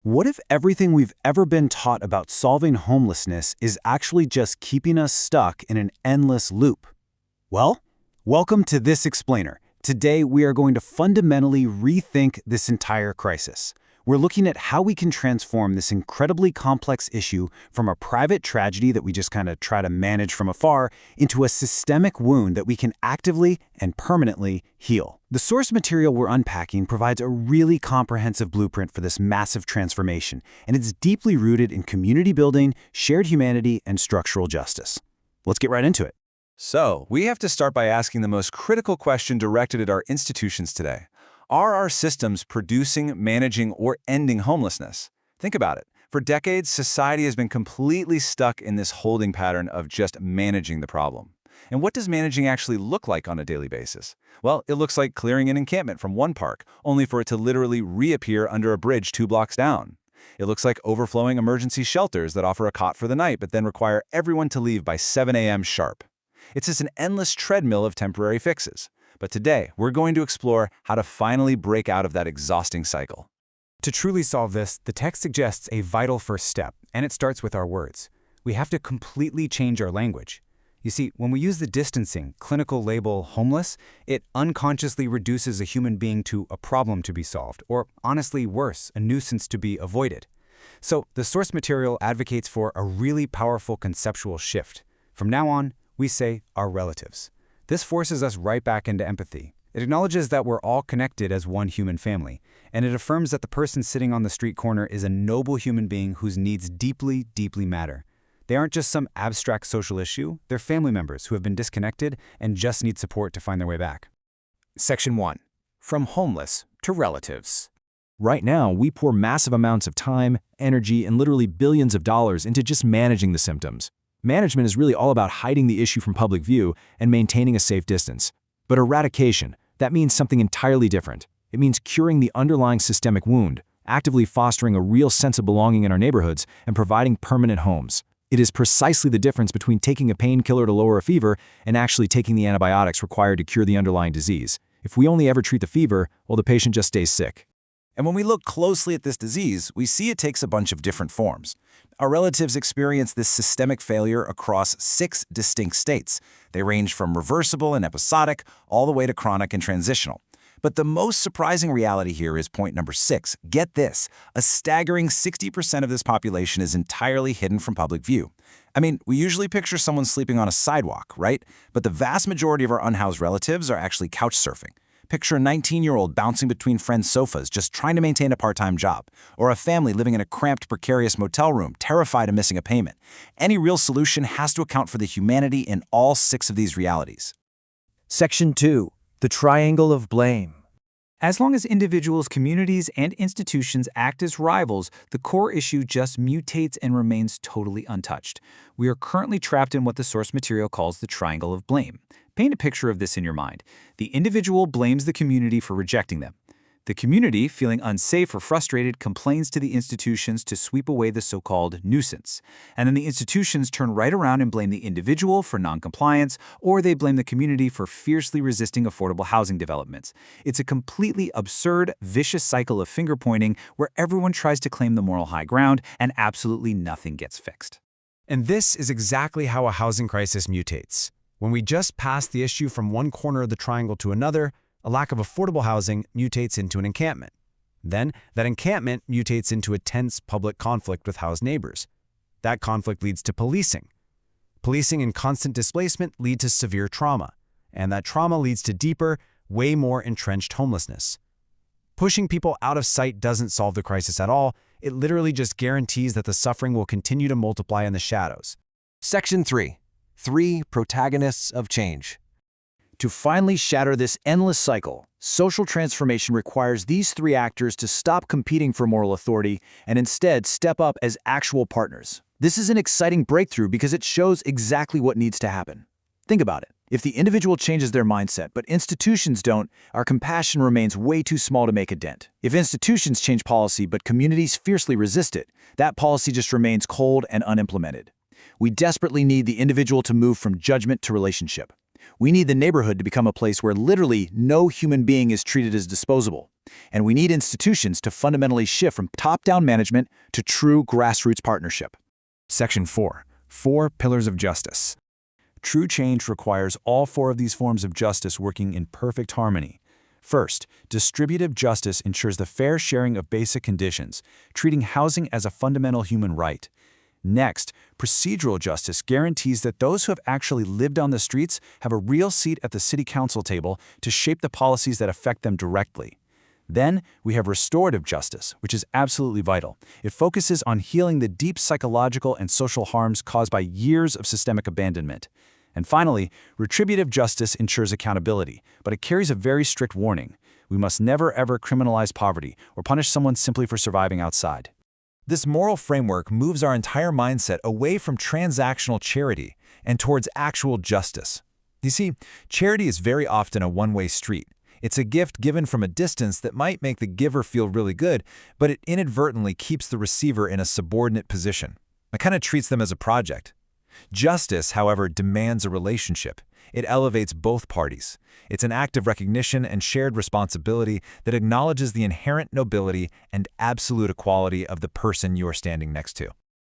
What if everything we've ever been taught about solving homelessness is actually just keeping us stuck in an endless loop? Well, welcome to This Explainer. Today, we are going to fundamentally rethink this entire crisis. We're looking at how we can transform this incredibly complex issue from a private tragedy that we just kind of try to manage from afar into a systemic wound that we can actively and permanently heal. The source material we're unpacking provides a really comprehensive blueprint for this massive transformation, and it's deeply rooted in community building, shared humanity, and structural justice. Let's get right into it. So, we have to start by asking the most critical question directed at our institutions today. Are our systems producing, managing, or ending homelessness? Think about it. For decades, society has been completely stuck in this holding pattern of just managing the problem. And what does managing actually look like on a daily basis? Well, it looks like clearing an encampment from one park, only for it to literally reappear under a bridge 2 blocks down. It looks like overflowing emergency shelters that offer a cot for the night but then require everyone to leave by 7 a.m. sharp. It's just an endless treadmill of temporary fixes. But today, we're going to explore how to finally break out of that exhausting cycle. To truly solve this, the text suggests a vital first step, and it starts with our words. We have to completely change our language. You see, when we use the distancing, clinical label homeless, it unconsciously reduces a human being to a problem to be solved, or honestly worse, a nuisance to be avoided. So the source material advocates for a really powerful conceptual shift. From now on, we say our relatives. This forces us right back into empathy. It acknowledges that we're all connected as one human family, and it affirms that the person sitting on the street corner is a noble human being whose needs deeply, deeply matter. They aren't just some abstract social issue, they're family members who have been disconnected and just need support to find their way back. Section 1. From homeless to relatives. Right now, we pour massive amounts of time, energy, and literally billions of dollars into just managing the symptoms. Management is really all about hiding the issue from public view and maintaining a safe distance. But eradication, that means something entirely different. It means curing the underlying systemic wound, actively fostering a real sense of belonging in our neighborhoods, and providing permanent homes. It is precisely the difference between taking a painkiller to lower a fever and actually taking the antibiotics required to cure the underlying disease. If we only ever treat the fever, well, the patient just stays sick. And when we look closely at this disease, we see it takes a bunch of different forms. Our relatives experience this systemic failure across 6 distinct states. They range from reversible and episodic all the way to chronic and transitional. But the most surprising reality here is point number 6. Get this, a staggering 60% of this population is entirely hidden from public view. I mean, we usually picture someone sleeping on a sidewalk, right? But the vast majority of our unhoused relatives are actually couch surfing. Picture a 19-year-old bouncing between friends' sofas just trying to maintain a part-time job, or a family living in a cramped, precarious motel room, terrified of missing a payment. Any real solution has to account for the humanity in all 6 of these realities. Section 2. The Triangle of Blame. As long as individuals, communities, and institutions act as rivals, the core issue just mutates and remains totally untouched. We are currently trapped in what the source material calls the triangle of blame. Paint a picture of this in your mind. The individual blames the community for rejecting them. The community, feeling unsafe or frustrated, complains to the institutions to sweep away the so-called nuisance. And then the institutions turn right around and blame the individual for noncompliance, or they blame the community for fiercely resisting affordable housing developments. It's a completely absurd, vicious cycle of finger-pointing where everyone tries to claim the moral high ground and absolutely nothing gets fixed. And this is exactly how a housing crisis mutates. When we just pass the issue from one corner of the triangle to another, a lack of affordable housing mutates into an encampment. Then, that encampment mutates into a tense public conflict with housed neighbors. That conflict leads to policing. Policing and constant displacement lead to severe trauma, and that trauma leads to deeper, way more entrenched homelessness. Pushing people out of sight doesn't solve the crisis at all. It literally just guarantees that the suffering will continue to multiply in the shadows. Section 3. 3 protagonists of change. To finally shatter this endless cycle, social transformation requires these 3 actors to stop competing for moral authority and instead step up as actual partners. This is an exciting breakthrough because it shows exactly what needs to happen. Think about it. If the individual changes their mindset, but institutions don't, our compassion remains way too small to make a dent. If institutions change policy, but communities fiercely resist it, that policy just remains cold and unimplemented. We desperately need the individual to move from judgment to relationship. We need the neighborhood to become a place where literally no human being is treated as disposable. And we need institutions to fundamentally shift from top-down management to true grassroots partnership. Section 4. 4 Pillars of Justice. True change requires all 4 of these forms of justice working in perfect harmony. First, distributive justice ensures the fair sharing of basic conditions, treating housing as a fundamental human right. Next, procedural justice guarantees that those who have actually lived on the streets have a real seat at the city council table to shape the policies that affect them directly. Then, we have restorative justice, which is absolutely vital. It focuses on healing the deep psychological and social harms caused by years of systemic abandonment. And finally, retributive justice ensures accountability, but it carries a very strict warning. We must never ever criminalize poverty or punish someone simply for surviving outside. This moral framework moves our entire mindset away from transactional charity and towards actual justice. You see, charity is very often a one-way street. It's a gift given from a distance that might make the giver feel really good, but it inadvertently keeps the receiver in a subordinate position. It kind of treats them as a project. Justice, however, demands a relationship. It elevates both parties. It's an act of recognition and shared responsibility that acknowledges the inherent nobility and absolute equality of the person you are standing next to.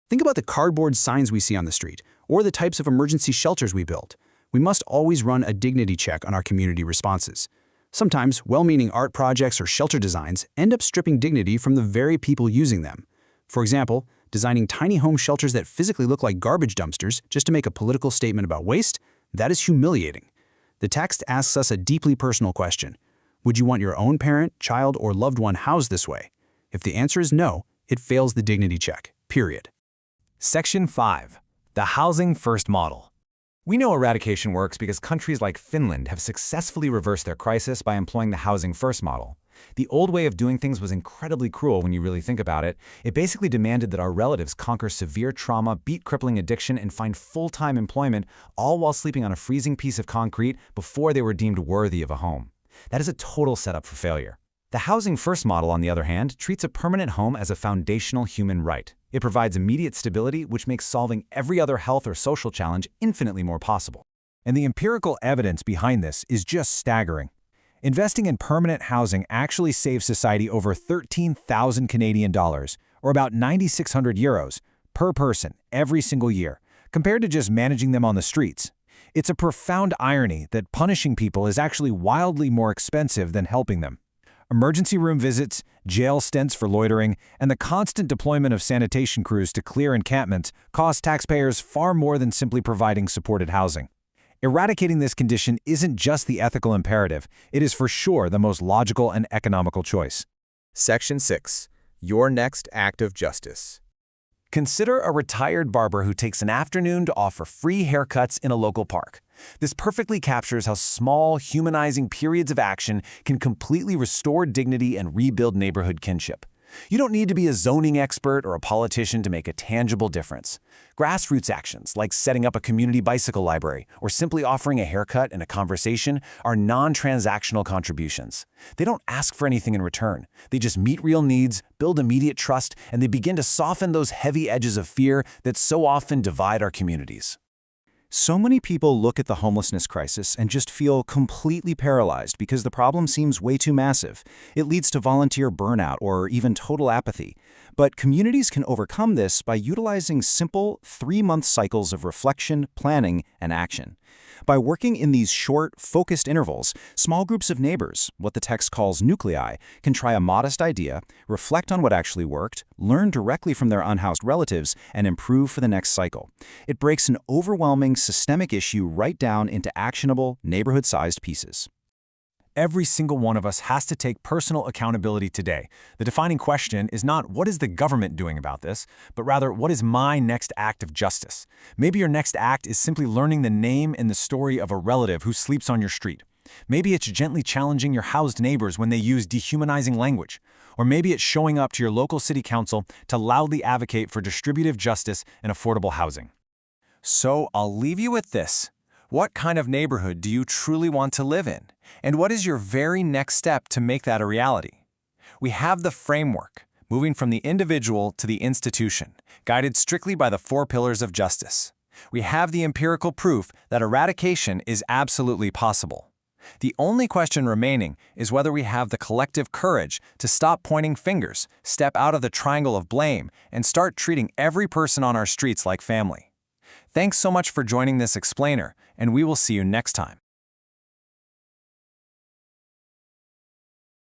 Think about the cardboard signs we see on the street, or the types of emergency shelters we build. We must always run a dignity check on our community responses. Sometimes, well-meaning art projects or shelter designs end up stripping dignity from the very people using them. For example, designing tiny home shelters that physically look like garbage dumpsters just to make a political statement about waste, that is humiliating. The text asks us a deeply personal question. Would you want your own parent, child, or loved one housed this way? If the answer is no, it fails the dignity check, period. Section 5. The Housing First Model. We know eradication works because countries like Finland have successfully reversed their crisis by employing the Housing First model. The old way of doing things was incredibly cruel when you really think about it. It basically demanded that our relatives conquer severe trauma, beat crippling addiction, and find full-time employment, all while sleeping on a freezing piece of concrete before they were deemed worthy of a home. That is a total setup for failure. The Housing First model, on the other hand, treats a permanent home as a foundational human right. It provides immediate stability, which makes solving every other health or social challenge infinitely more possible. And the empirical evidence behind this is just staggering. Investing in permanent housing actually saves society over 13,000 Canadian dollars, or about 9,600 euros, per person every single year, compared to just managing them on the streets. It's a profound irony that punishing people is actually wildly more expensive than helping them. Emergency room visits, jail stints for loitering, and the constant deployment of sanitation crews to clear encampments cost taxpayers far more than simply providing supported housing. Eradicating this condition isn't just the ethical imperative, it is for sure the most logical and economical choice. Section 6. Your next act of justice. Consider a retired barber who takes an afternoon to offer free haircuts in a local park. This perfectly captures how small, humanizing periods of action can completely restore dignity and rebuild neighborhood kinship. You don't need to be a zoning expert or a politician to make a tangible difference. Grassroots actions, like setting up a community bicycle library or simply offering a haircut and a conversation, are non-transactional contributions. They don't ask for anything in return. They just meet real needs, build immediate trust, and they begin to soften those heavy edges of fear that so often divide our communities. So many people look at the homelessness crisis and just feel completely paralyzed because the problem seems way too massive. It leads to volunteer burnout or even total apathy. But communities can overcome this by utilizing simple 3-month cycles of reflection, planning, and action. By working in these short, focused intervals, small groups of neighbors, what the text calls nuclei, can try a modest idea, reflect on what actually worked, learn directly from their unhoused relatives, and improve for the next cycle. It breaks an overwhelming systemic issue right down into actionable, neighborhood-sized pieces. Every single one of us has to take personal accountability today. The defining question is not what is the government doing about this, but rather what is my next act of justice. Maybe your next act is simply learning the name and the story of a relative who sleeps on your street. Maybe it's gently challenging your housed neighbors when they use dehumanizing language. Or maybe it's showing up to your local city council to loudly advocate for distributive justice and affordable housing. So I'll leave you with this. What kind of neighborhood do you truly want to live in? And what is your very next step to make that a reality? We have the framework, moving from the individual to the institution, guided strictly by the 4 pillars of justice. We have the empirical proof that eradication is absolutely possible. The only question remaining is whether we have the collective courage to stop pointing fingers, step out of the triangle of blame, and start treating every person on our streets like family. Thanks so much for joining this explainer, and we will see you next time.